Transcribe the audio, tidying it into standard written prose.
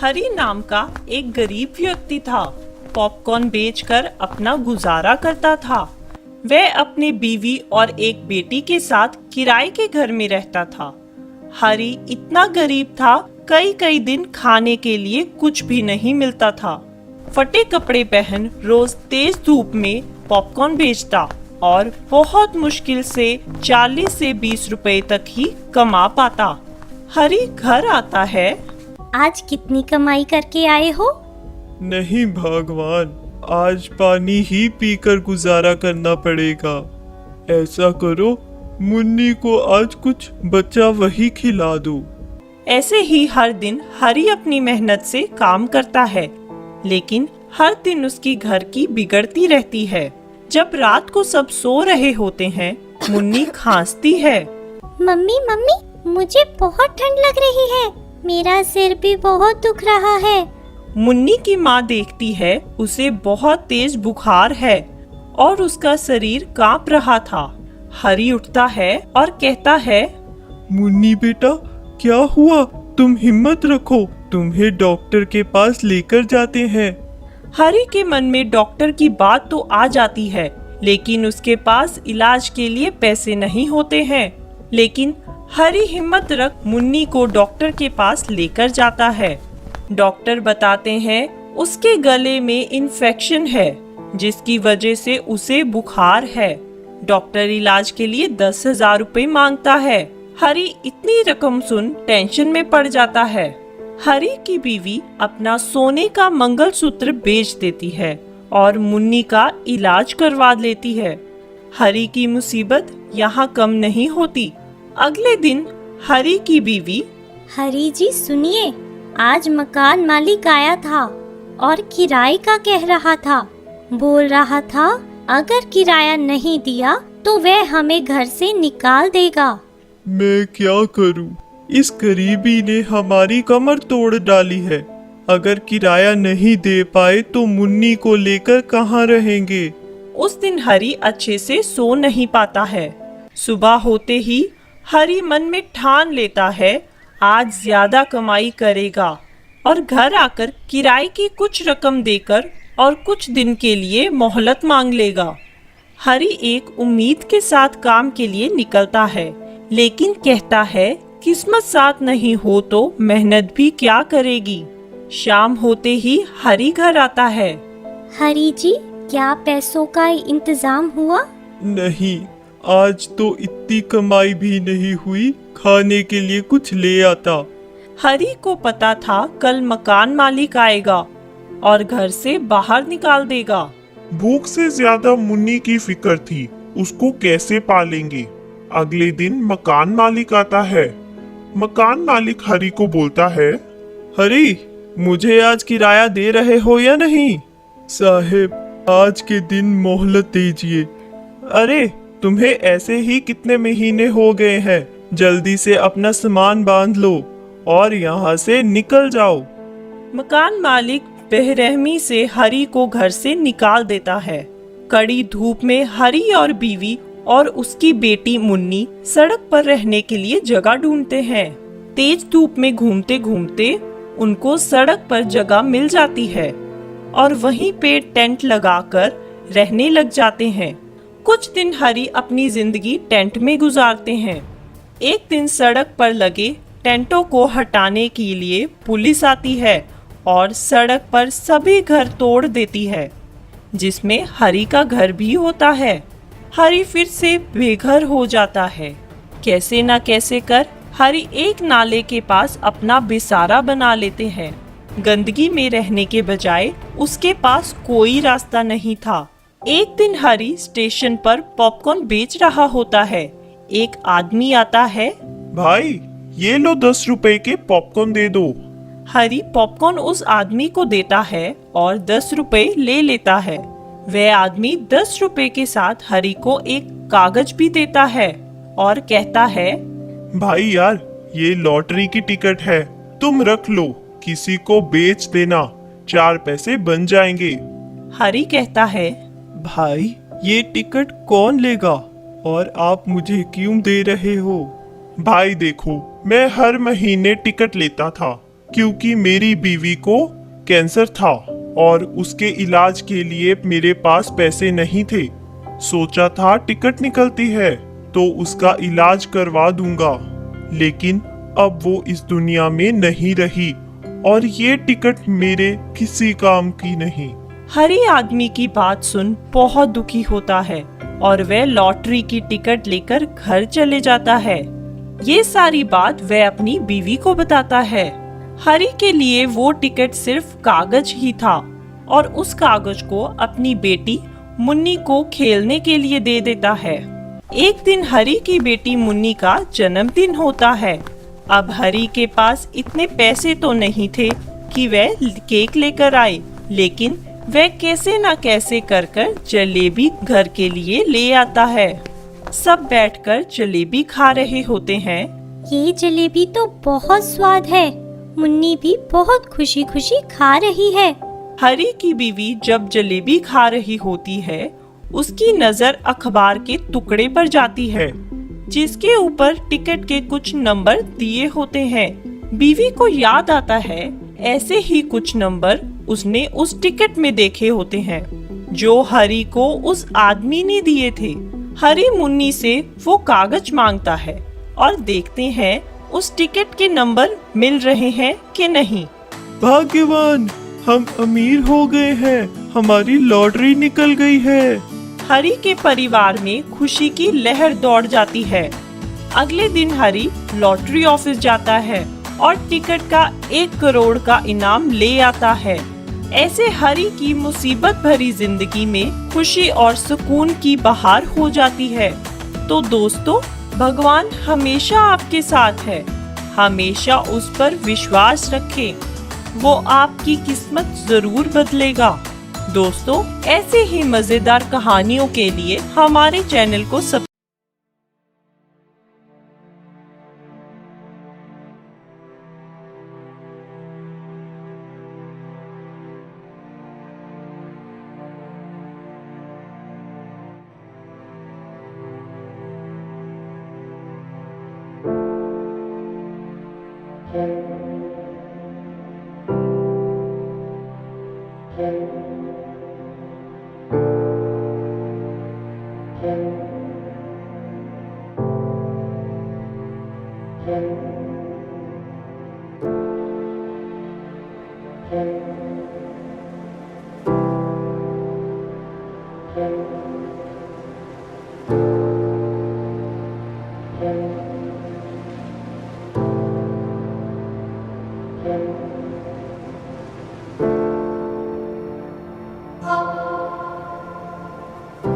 हरी नाम का एक गरीब व्यक्ति था। पॉपकॉर्न बेचकर अपना गुजारा करता था। वह अपनी बीवी और एक बेटी के साथ किराए के घर में रहता था। हरी इतना गरीब था, कई कई दिन खाने के लिए कुछ भी नहीं मिलता था। फटे कपड़े पहन रोज तेज धूप में पॉपकॉर्न बेचता और बहुत मुश्किल से 40 से 20 रुपए तक ही कमा पाता। हरी घर आता है। आज कितनी कमाई करके आए हो? नहीं भगवान, आज पानी ही पीकर गुजारा करना पड़ेगा। ऐसा करो, मुन्नी को आज कुछ बचा वही खिला दो। ऐसे ही हर दिन हरी अपनी मेहनत से काम करता है, लेकिन हर दिन उसकी घर की बिगड़ती रहती है। जब रात को सब सो रहे होते हैं, मुन्नी खांसती है। मम्मी मम्मी, मुझे बहुत ठंड लग रही है। मेरा सिर भी बहुत दुख रहा है। मुन्नी की माँ देखती है उसे बहुत तेज बुखार है और उसका शरीर कांप रहा था। हरी उठता है और कहता है, मुन्नी बेटा, क्या हुआ? तुम हिम्मत रखो, तुम्हें डॉक्टर के पास लेकर जाते हैं। हरी के मन में डॉक्टर की बात तो आ जाती है, लेकिन उसके पास इलाज के लिए पैसे नहीं होते हैं। लेकिन हरी हिम्मत रख मुन्नी को डॉक्टर के पास लेकर जाता है। डॉक्टर बताते हैं उसके गले में इन्फेक्शन है, जिसकी वजह से उसे बुखार है। डॉक्टर इलाज के लिए 10,000 रुपए मांगता है। हरी इतनी रकम सुन टेंशन में पड़ जाता है। हरी की बीवी अपना सोने का मंगलसूत्र बेच देती है और मुन्नी का इलाज करवा लेती है। हरी की मुसीबत यहाँ कम नहीं होती। अगले दिन हरी की बीवी, हरी जी सुनिए, आज मकान मालिक आया था और किराए का कह रहा था। बोल रहा था अगर किराया नहीं दिया तो वह हमें घर से निकाल देगा। मैं क्या करूं? इस गरीबी ने हमारी कमर तोड़ डाली है। अगर किराया नहीं दे पाए तो मुन्नी को लेकर कहाँ रहेंगे? उस दिन हरी अच्छे से सो नहीं पाता है। सुबह होते ही हरी मन में ठान लेता है आज ज्यादा कमाई करेगा और घर आकर किराए की कुछ रकम देकर और कुछ दिन के लिए मोहलत मांग लेगा। हरी एक उम्मीद के साथ काम के लिए निकलता है, लेकिन कहता है किस्मत साथ नहीं हो तो मेहनत भी क्या करेगी। शाम होते ही हरी घर आता है। हरी जी, क्या पैसों का इंतजाम हुआ? नहीं, आज तो इतनी कमाई भी नहीं हुई, खाने के लिए कुछ ले आता। हरी को पता था कल मकान मालिक आएगा और घर से बाहर निकाल देगा। भूख से ज्यादा मुन्नी की फिक्र थी, उसको कैसे पालेंगे। अगले दिन मकान मालिक आता है। मकान मालिक हरी को बोलता है, हरी, मुझे आज किराया दे रहे हो या नहीं? साहेब, आज के दिन मोहलत दीजिए। अरे, तुम्हें ऐसे ही कितने महीने हो गए हैं। जल्दी से अपना सामान बांध लो और यहाँ से निकल जाओ। मकान मालिक बेरहमी से हरी को घर से निकाल देता है। कड़ी धूप में हरी और बीवी और उसकी बेटी मुन्नी सड़क पर रहने के लिए जगह ढूंढते हैं। तेज धूप में घूमते घूमते उनको सड़क पर जगह मिल जाती है और वहीं पे टेंट लगाकर रहने लग जाते हैं। कुछ दिन हरी अपनी जिंदगी टेंट में गुजारते हैं। एक दिन सड़क पर लगे टेंटों को हटाने के लिए पुलिस आती है और सड़क पर सभी घर तोड़ देती है, जिसमें हरी का घर भी होता है। हरी फिर से बेघर हो जाता है। कैसे ना कैसे कर हरी एक नाले के पास अपना बिसारा बना लेते हैं। गंदगी में रहने के बजाय उसके पास कोई रास्ता नहीं था। एक दिन हरी स्टेशन पर पॉपकॉर्न बेच रहा होता है। एक आदमी आता है। भाई, ये लो 10 रुपए के पॉपकॉर्न दे दो। हरी पॉपकॉर्न उस आदमी को देता है और 10 रुपए ले लेता है। वह आदमी 10 रुपए के साथ हरी को एक कागज भी देता है और कहता है, भाई यार, ये लॉटरी की टिकट है, तुम रख लो, किसी को बेच देना, 4 पैसे बन जाएंगे। हरी कहता है, भाई, ये टिकट कौन लेगा और आप मुझे क्यों दे रहे हो? भाई देखो, मैं हर महीने टिकट लेता था, क्योंकि मेरी बीवी को कैंसर था और उसके इलाज के लिए मेरे पास पैसे नहीं थे। सोचा था टिकट निकलती है तो उसका इलाज करवा दूंगा, लेकिन अब वो इस दुनिया में नहीं रही और ये टिकट मेरे किसी काम की नहीं। हरी आदमी की बात सुन बहुत दुखी होता है और वह लॉटरी की टिकट लेकर घर चले जाता है। ये सारी बात वह अपनी बीवी को बताता है। हरी के लिए वो टिकट सिर्फ कागज ही था और उस कागज को अपनी बेटी मुन्नी को खेलने के लिए दे देता है। एक दिन हरी की बेटी मुन्नी का जन्मदिन होता है। अब हरी के पास इतने पैसे तो नहीं थे कि वह केक लेकर आए, लेकिन वह कैसे न कैसे कर जलेबी घर के लिए ले आता है। सब बैठकर जलेबी खा रहे होते हैं। ये जलेबी तो बहुत स्वाद है। मुन्नी भी बहुत खुशी खुशी खा रही है। हरी की बीवी जब जलेबी खा रही होती है, उसकी नजर अखबार के टुकड़े पर जाती है जिसके ऊपर टिकट के कुछ नंबर दिए होते हैं। बीवी को याद आता है ऐसे ही कुछ नंबर उसने उस टिकट में देखे होते हैं जो हरी को उस आदमी ने दिए थे। हरी मुन्नी से वो कागज मांगता है और देखते हैं उस टिकट के नंबर मिल रहे हैं कि नहीं। भाग्यवान, हम अमीर हो गए हैं, हमारी लॉटरी निकल गई है। हरी के परिवार में खुशी की लहर दौड़ जाती है। अगले दिन हरी लॉटरी ऑफिस जाता है और टिकट का 1 करोड़ का इनाम ले आता है। ऐसे हरी की मुसीबत भरी जिंदगी में खुशी और सुकून की बहार हो जाती है। तो दोस्तों, भगवान हमेशा आपके साथ है। हमेशा उस पर विश्वास रखें, वो आपकी किस्मत जरूर बदलेगा। दोस्तों, ऐसे ही मजेदार कहानियों के लिए हमारे चैनल को सब्सक्राइब